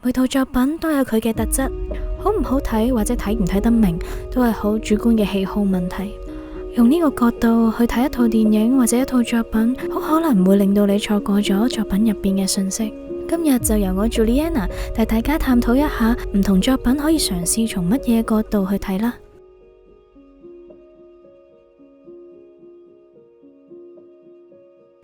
每套作品都有佢嘅特質，好唔好睇或者睇唔睇得明，都係好主觀嘅喜好問題。用呢個角度去睇一套電影或者一套作品，好可能會令到你錯過咗作品入邊嘅信息。今日就由我 Juliana 帶大家探討一下唔同作品可以嘗試從乜嘢角度去睇啦。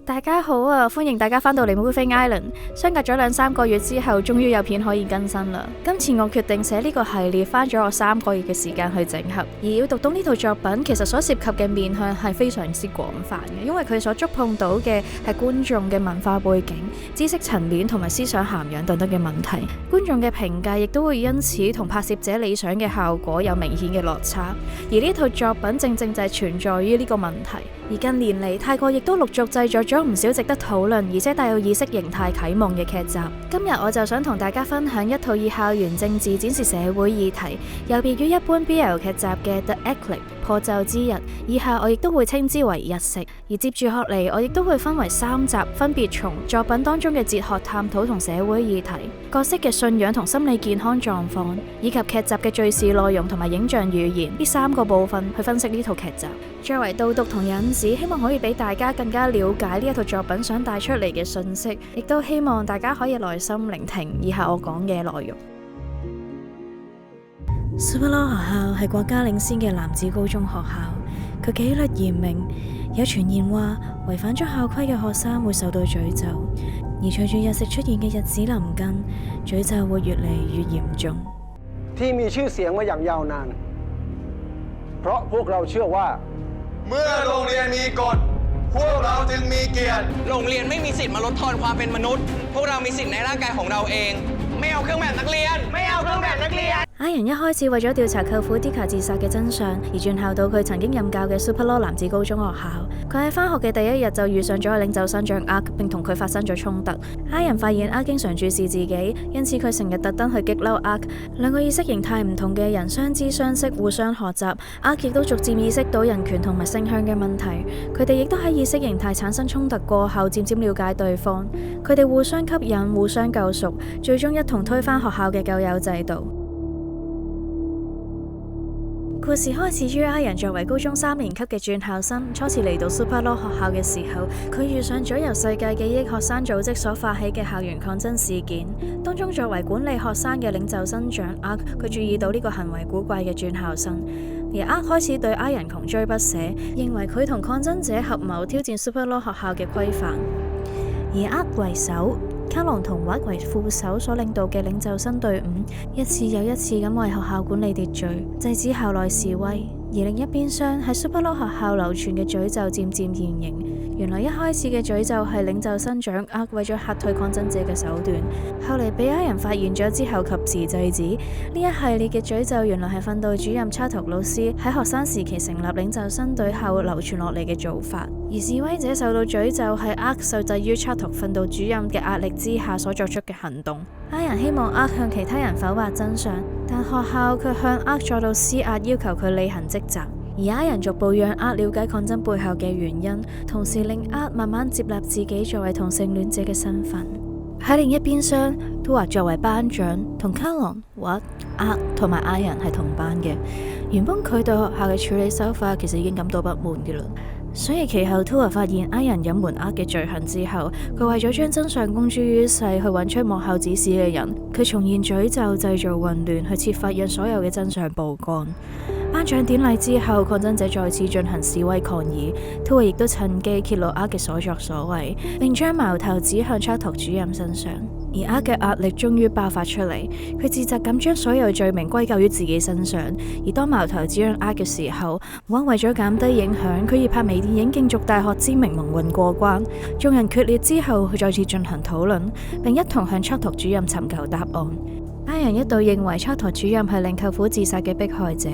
大家好啊，歡迎大家返到嚟 Moving Island。相隔咗2-3個月之後，終於有片可以更新啦。今次我決定寫呢個系列，花咗我3個月嘅時間去整合。而要讀懂呢套作品，其實所涉及嘅面向係非常之廣泛嘅，因為佢所觸碰到嘅係觀眾嘅文化背景、知識層面同埋思想涵養等等嘅問題。觀眾嘅評價亦都會因此同拍攝者理想嘅效果有明顯嘅落差。而呢套作品正正就係存在於呢個問題。而近年嚟，泰國亦都陸續製作咗唔少值得討論而且帶有意識形態啟蒙嘅劇集。今日我就想同大家分享一套以校園政治展示社會議題，有別於一般 BL 劇集嘅 The Eclipse 破咒之日，以下我亦都會稱之為日食。而接住落嚟，我亦都會分為3集，分別從作品當中嘅哲學探討同社會議題、角色嘅信仰同心理健康狀況，以及劇集嘅敘事內容同埋影像語言呢3個部分去分析呢套劇集。作為導讀同引子，希望可以俾大家更加了解呢一套作品想帶出嚟嘅信息，亦都希望大家可以耐心聆聽以下我講嘅內容。Superlaw 學校係國家領先嘅男子高中學校，佢紀律嚴明，有傳言話違反咗校規嘅學生會受到詛咒，而隨住日食出現嘅日子臨近，詛咒會越嚟越嚴重。ที่มีชื่อเสียงมาอย่างยาวนานเพราะพวกเราเชื่อว่าเมื่อโรงเรียนมีกฎพวกเราจึงมีเกียรติโรงเรียนไม่มีสิทธิ์มาลดทอนความเป็นมนุษย์พวกเรามีสิทธิ์ในร่างกายของเราเองไม่เอาเครื่องแบบนักเรียนไม่เอาเครื่องแบบนักเรียนIron 一開始為咗調查舅父 Dika 自殺嘅真相，而轉校到佢曾經任教嘅 Superlaw 男子高中學校。佢喺返學嘅第一日就遇上咗領袖生長 Ark， 並同佢發生咗衝突。Iron 發現 Ark 經常注視自己，因此佢成日特登去激嬲 Ark。兩個意識形態唔同嘅人相知相識，互相學習。Ark 亦都逐漸意識到人權同埋性向嘅問題。佢哋亦都喺意識形態產生衝突過後，漸漸了解對方。佢哋互相吸引，互相救贖，最終一同推翻學校嘅舊有制度。故事開始於Iron作為高中3年級嘅轉校生，初次嚟到 Superlaw 學校嘅時候，佢遇上咗由世界記憶學生組織所發起嘅校園抗爭事件。當中作為管理學生嘅領袖生長 Ark， 佢注意到呢個行為古怪嘅轉校生，而Ark開始對Iron窮追不捨，認為佢同抗爭者合謀挑戰 Superlaw 學校嘅規範。而Ark為首，卡隆同Watt為副手所領導嘅領袖生隊伍，一次又一次咁為學校管理秩序，制止校內示威。而另一邊廂喺 Superlaw 學校流傳嘅詛咒漸漸現形。原來一開始嘅詛咒係領袖生長Ark為咗嚇退抗爭者嘅手段，後嚟俾Iron發現咗之後及時制止。呢一系列嘅詛咒原來係訓導主任Chatok老師喺學生時期成立領袖生隊後流傳落嚟嘅做法。而示威者受到詛咒係Ark受制於Chatok訓導主任嘅壓力之下所作出嘅行動。Iron希望Ark向其他人剖白真相，但學校卻向Ark再度施壓，要求佢履行職責。而Iron逐步讓Ark了解抗爭背後嘅原因，同時令Ark慢慢接納自己作為同性戀者嘅身份。喺另一邊廂，Tua作為班長，同Kalon、Watt、Ark 同埋Iron係同班嘅。原本佢對學校嘅處理手法其實已經感到不滿嘅啦。所以其後 Tua 發現Iron隱瞞Ark嘅罪行之後，佢為咗將真相公諸於世，去揾出幕後指使嘅人，佢重現詛咒，製造混亂，去設法讓所有嘅真相曝光。頒獎典禮之後，抗爭者再次進行示威抗議，Tua 亦都趁機揭露Ark嘅所作所為，並將矛頭指向Chatok主任身上。而Ark嘅壓力終於爆發出嚟，佢自責咁將所有罪名歸咎於自己身上。而當矛頭指向Ark嘅時候，Watt為咗減低影響，佢以拍微電影競逐大學之名蒙混過關。眾人決裂之後，佢再次進行討論，並一同向Chatok主任尋求答案。Iron一度認為Chatok主任係令舅父自殺嘅迫害者，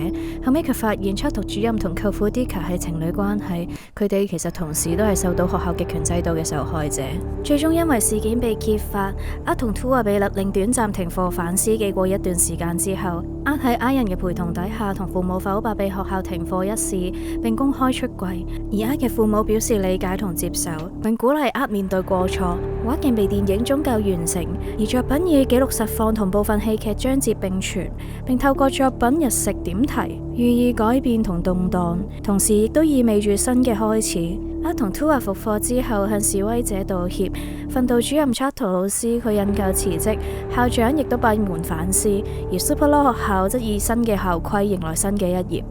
後尾佢發現Chatok主任同舅父 Dika 係情侶關係，佢哋其實同時都係受到學校極權制度嘅受害者。最終因為事件被揭發，Ark同Tua被勒令短暫停課反思，記過一段時間之後，Ark喺Iron嘅陪同底下同父母剖白被學校停課一事，並公開出櫃。而Ark嘅父母表示理解同接受，並鼓勵Ark面對過錯，畫徑被電影終究完成，而作品以紀錄實況同部分戲劇章節並存，並透過作品日食點題，寓意改變同動盪，同時亦都意味住新嘅開始。同 Tua 復課之後向示威者道歉，訓導主任 Chato 老師佢引咎辭職，校長亦都閉門反思，而 Super Law 學校則以新嘅校規迎來新嘅一頁。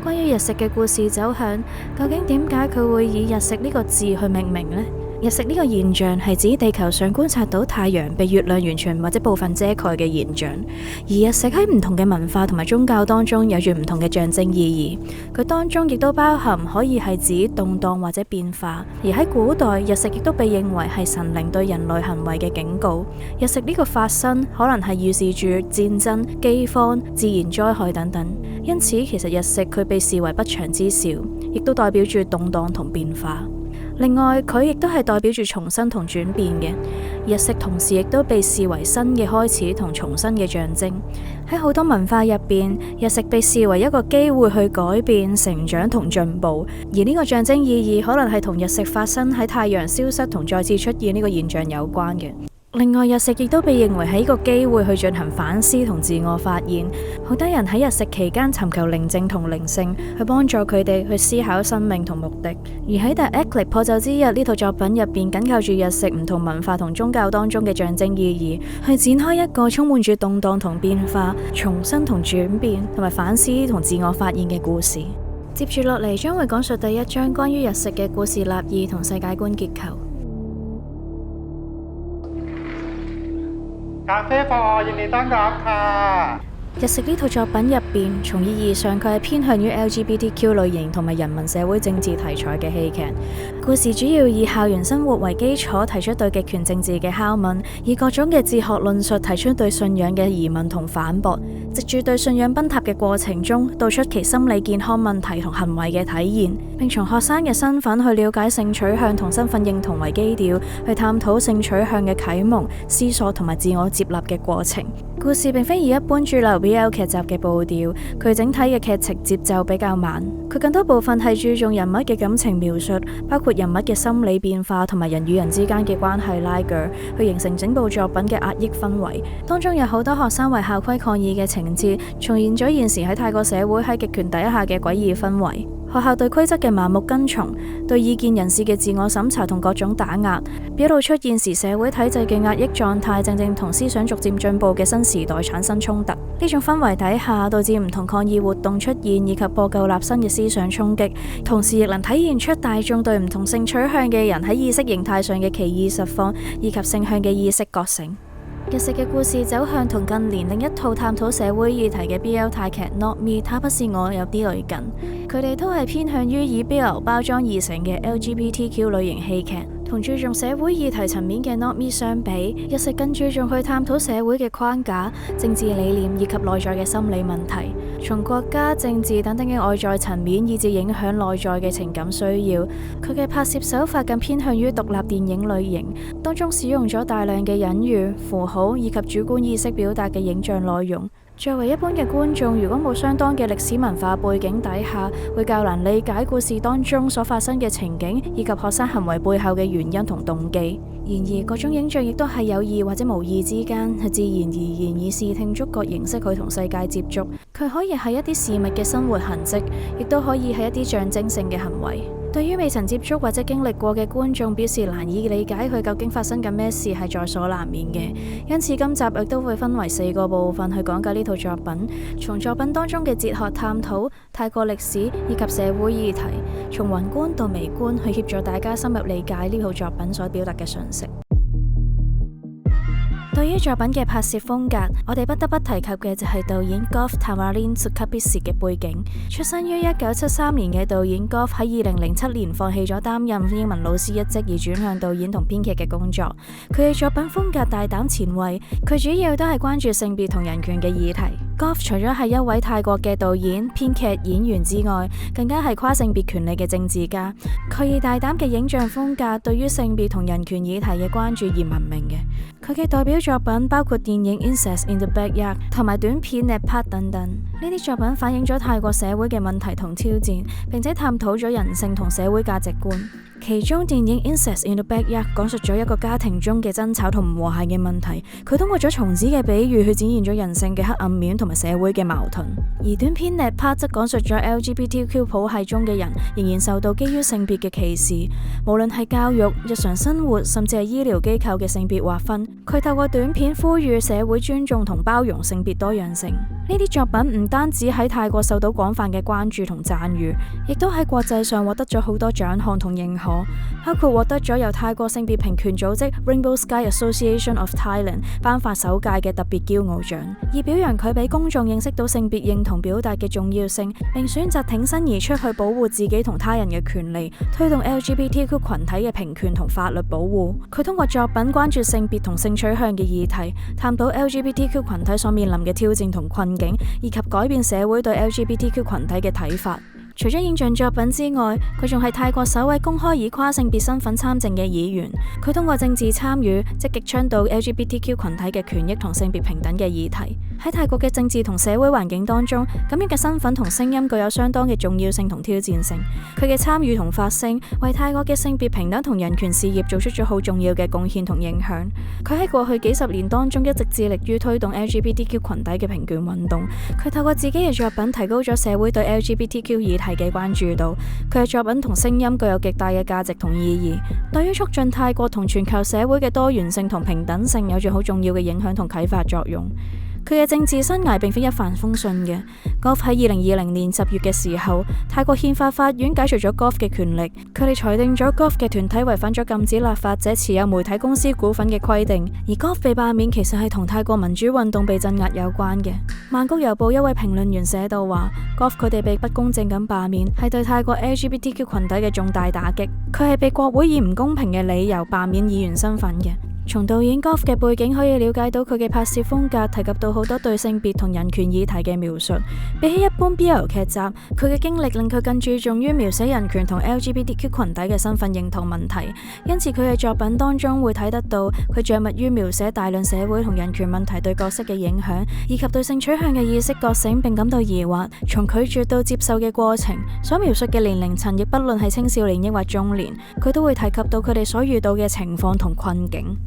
關於日食嘅故事走向，究竟點解佢會以日食呢個字去命名呢？日食呢個現象係指地球上觀察到太陽被月亮完全或者部分遮蓋嘅現象，而日食喺唔同嘅文化同埋宗教當中有住唔同嘅象徵意義。佢當中亦都包含可以係指動盪或者變化，而喺古代日食亦都被認為係神靈對人類行為嘅警告。日食呢個發生可能係預示住戰爭、饑荒、自然災害等等，因此其實日食佢被視為不祥之兆，亦都代表住動盪同變化。另外，佢亦都係代表住重生同轉變嘅。日食同時亦都被視為新嘅開始同重生嘅象徵。喺好多文化入邊，日食被視為一個機會去改變、成長同進步，而呢個象徵意義可能係同日食發生喺太陽消失同再次出現呢個現象有關嘅。另外，日食亦都被認為係一個機會去進行反思同自我發現。好多人喺日食期間尋求寧靜同靈性，去幫助佢哋去思考生命同目的。而喺《The Eclipse 破晝之日》呢套作品入邊，緊靠住日食唔同文化同宗教當中嘅象徵意義，去展開一個充滿住動盪同變化、重生同轉變，同埋反思同自我發現嘅故事。接住落嚟將會講述第一章關於日食嘅故事立意同世界觀結構。咖啡課，ยินดีต้อนรับค่ะ。日食呢套作品入邊，從意義上佢係偏向於 LGBTQ 類型同埋人民社會政治題材嘅戲劇。故事主要以校園生活為基礎，提出對極權政治嘅拷問，以各種嘅哲學論述提出對信仰嘅疑問同反駁，藉住對信仰崩塌嘅過程中，道出其心理健康問題同行為嘅體現，並從學生嘅身份去了解性取向同身份認同為基調，去探討性取向嘅啟蒙、思索同埋自我接納嘅過程。故事並非以一般主流 BL 劇集嘅步調，佢整體嘅劇情節奏比較慢，佢更多部分係注重人物嘅感情描述，包括人物嘅心理變化同埋人與人之間嘅關係拉鋸，去形成整部作品嘅壓抑氛圍。當中有好多學生為校規抗議嘅情節，重現咗現時喺泰國社會喺極權底下嘅詭異氛圍。學校對規則嘅盲目跟從，對意見人士嘅自我審查同各種打壓，表露出現時社會體制嘅壓抑狀態，正正同思想逐漸進步嘅新時代產生衝突。呢種氛圍底下，導致唔同抗議活動出現，以及破舊立新嘅思想衝擊，同時亦能體現出大眾對唔同性取向嘅人喺意識形態上嘅奇異實況，以及性向嘅意識覺醒。日食嘅故事走向同近年另一套探討社會議題嘅 BL 泰劇 Not Me， 他不是我有啲類近，佢哋都係偏向於以 BL 包裝而成嘅 LGBTQ 類型戲劇。同注重社會議題層面嘅 Not Me 相比，日食更注重去探討社會嘅框架、政治理念以及內在嘅心理問題，從國家、政治等等嘅外在層面，以至影響內在嘅情感需要。佢嘅拍攝手法更偏向於獨立電影類型，當中使用咗大量嘅隱喻、符號以及主觀意識表達嘅影像內容。作為一般嘅觀眾，如果冇相當嘅歷史文化背景底下，會較難理解故事當中所發生嘅情景，以及學生行為背後嘅原因同動機。然而，各種影像亦都係有意或者無意之間，係自然而然以視聽觸覺形式去同世界接觸。佢可以係一啲事物嘅生活痕跡，亦都可以係一啲象徵性嘅行為。對於未曾接觸或者經歷過嘅觀眾，表示難以理解佢究竟發生緊咩事，係在所難免嘅。因此今集亦都會分為4個部分去講解呢套作品，從作品當中嘅哲學探討、泰國歷史以及社會議題，從宏觀到微觀去協助大家深入理解呢套作品所表達嘅訊息。對於作品嘅拍攝風格，我哋不得不提及嘅就係導演 Golf Tamarin Sukhabisi 嘅背景。出身於1973年嘅導演 Golf 喺2007年放棄咗擔任英文老師一職，而轉向導演同編劇嘅工作。佢嘅作品風格大膽前衛，佢主要都係關注性別同人權嘅議題。Golf 除咗係一位泰國嘅導演、編劇、演員之外，更加係跨性別權利嘅政治家。佢以大膽嘅影像風格，對於性別同人權議題嘅關注而聞名嘅。佢嘅代表作品包括電影《Incest in the Backyard》同埋短片《Nepal》等等。呢啲作品反映咗泰國社會嘅問題同挑戰，並且探討咗人性同社會價值觀。其中電影《Incest in the Backyard》講述咗一個家庭中嘅爭吵同唔和諧嘅問題，佢通過咗松子嘅比喻去展現咗人性嘅黑暗面同埋社會嘅矛盾。而短片《Net Part》則講述咗 LGBTQ 譜系中嘅人仍然受到基於性別嘅歧視，無論係教育、日常生活，甚至係醫療機構嘅性別劃分。佢透過短片呼籲社會尊重同包容性別多樣性。呢啲作品唔單止喺泰國受到廣泛嘅關注同讚譽，亦都喺國際上獲得咗好多獎項同認可，包括獲得咗由泰國性別平權組織 Rainbow Sky Association of Thailand 頒發首屆嘅特別驕傲獎，以表揚佢俾公眾認識到性別認同表達嘅重要性，並選擇挺身而出去保護自己同他人嘅權利，推動 LGBTQ 群體嘅平權同法律保護。佢通過作品關注性別同性取向嘅議題，探討 LGBTQ 群體所面臨嘅挑戰同困境，以及改變社會對 LGBTQ 群體嘅睇法。除咗影像作品之外，佢仲係泰國首位公開以跨性別身份參政嘅議員。佢通過政治參與，積極倡導 LGBTQ 群體嘅權益同性別平等嘅議題。喺泰國嘅政治同社會環境當中，咁樣嘅身份同聲音具有相當嘅重要性同挑戰性。佢嘅參與同發聲，為泰國嘅性別平等同人權事業做出咗好重要嘅貢獻同影響。佢喺過去幾十年當中一直致力於推動 LGBTQ 群體嘅平權運動。佢透過自己嘅作品提高咗社會對 LGBTQ 議題嘅關注度。佢嘅作品同聲音具有極大嘅價值同意義，對於促進泰國同全球社會嘅多元性同平等性有住好重要嘅影響同啟發作用。佢嘅政治生涯並非一帆風順嘅。Golf 喺2020年10月嘅時候，泰國憲法法院解除咗 Golf 嘅權力，佢哋裁定咗 Golf 嘅團體違反咗禁止立法者持有媒體公司股份嘅規定，而 Golf 被罷免其實係同泰國民主運動被鎮壓有關嘅。曼谷郵報一位評論員寫到話 ，Golf 佢哋被不公正咁罷免，係對泰國 LGBTQ 群體嘅重大打擊。佢係被國會以唔公平嘅理由罷免議員身份嘅。從導演 Golf 嘅背景可以了解到佢嘅拍攝風格提及到好多對性別同人權議題嘅描述。比起一般 BL 劇集，佢嘅經歷令佢更注重於描寫人權同 LGBTQ 群體嘅身份認同問題，因此佢嘅作品當中會睇得到佢着墨於描寫大量社會同人權問題對角色嘅影響，以及對性取向嘅意識覺醒並感到疑惑，從拒絕到接受嘅過程。所描述嘅年齡層亦不論係青少年抑或中年，佢都會提及到佢哋所遇到嘅情況同困境。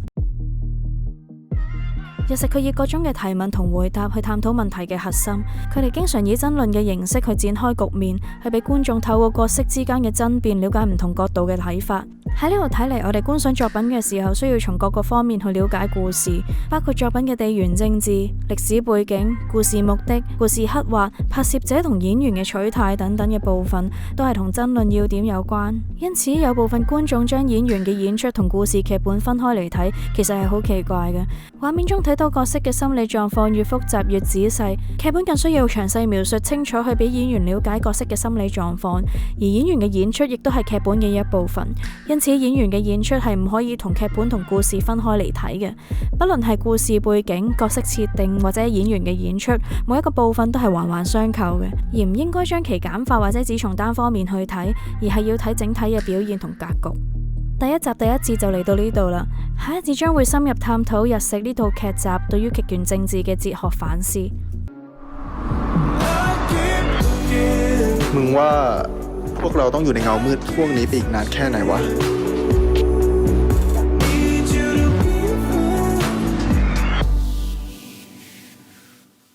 日食佢以各種嘅提問同回答去探討問題嘅核心，佢哋經常以爭論嘅形式去展開局面，去俾觀眾透過角色之間嘅爭辯了解唔同角度嘅睇法。喺呢度睇嚟，我哋觀賞作品嘅時候，需要從各個方面去了解故事，包括作品嘅地緣政治、歷史背景、故事目的、故事刻畫、拍攝者同演員嘅取態等等嘅部分，都係同爭論要點有關。因此，有部分觀眾將演員嘅演出同故事劇本分開嚟睇，其實係好奇怪嘅。畫面中睇到角色嘅心理狀況越複雜越仔細，劇本更需要詳細描述清楚去俾演員了解角色嘅心理狀況，而演員嘅演出亦都係劇本嘅一部分。因此，演員嘅演出係唔可以同劇本同故事分開嚟睇嘅。不論係故事背景、角色設定或者演員嘅演出，每一個部分都係環環相扣嘅，而唔應該將其簡化或者只從單方面去睇，而係要睇整體嘅表現同格局。第一集第一節就嚟到呢度啦，下一節將會深入探討日食呢套劇集對於極權政治嘅哲學反思。มึงว่าพวกเราต้องอยู่ในเงามืดพวกนี้ไปอีกนานแค่ไหนวะ